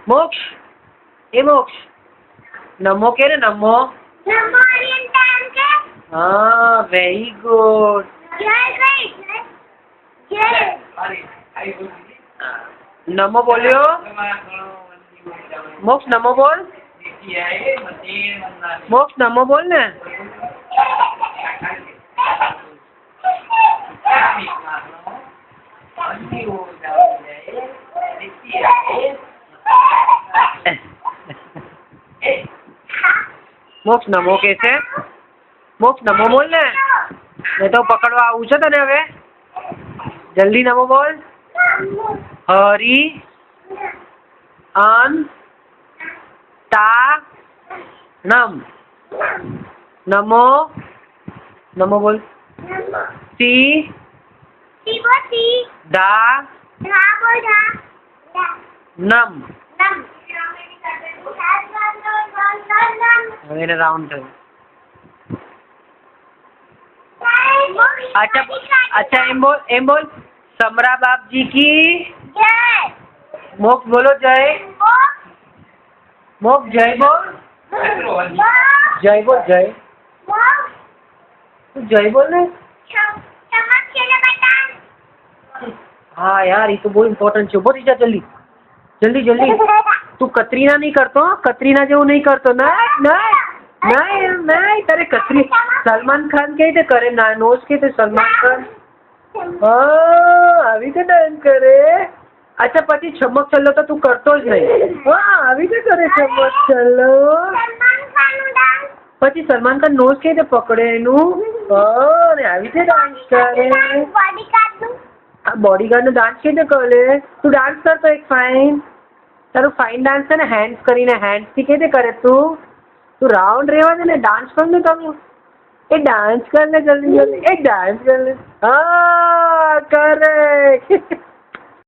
મોક્ષ એ મોક્ષ નમો કે ને નમો હા વેરી ગુડ નમો બોલ્યો મોક્ષ નમો બોલ મોક્ષ નમો બોલ ને મોક્ષ નમો કે છે મોક્ષ નમો બોલ ને મેં તો પકડવા આવું છે તને હવે જલ્દી નમો બોલ હરી અન તા નમ નમો નમો બોલ સી દા નમ હવે એને રાઉન્ડ થયું अच्छा एम बोल समरा बाप जी की मोक्ष बोलो जय मोक्ष जय बोल जय बोल जय तू जय बोल ने हाँ यार ये तो बहुत इम्पोर्टेंट है बोल जल्दी जल्दी जल्दी तू कतरीना नहीं करतो कतरीना जेवू नहीं करतो नहीं नहीं नहीं नहीं तारे कतरी सलमान खान के રીતે કરે ના નોઝ કે તે સલમાન ખાન આવી રીતે ડાન્સ કરે અચ્છા પછી છમક છલ્લો તો તું કરતો જ નહીં આવી રીતે કરે છમક છલ્લો પછી સલમાન ખાન નોઝ કે રીતે પકડે એનું અને આવી રીતે ડાન્સ કરે આ બોડીગાર્ડ નો ડાન્સ કે રીતે કરે તું ડાન્સ કરતો એક ફાઇન તારું ફાઇન ડાન્સ છે ને હેન્ડ્સ કરીને હેન્ડ્સ થી કે રીતે કરે તું तू राउंड रेवा दे डांस कर ले कम ए डांस कर ले जल्दी जल्दी ए डांस कर ले हाँ करेक्ट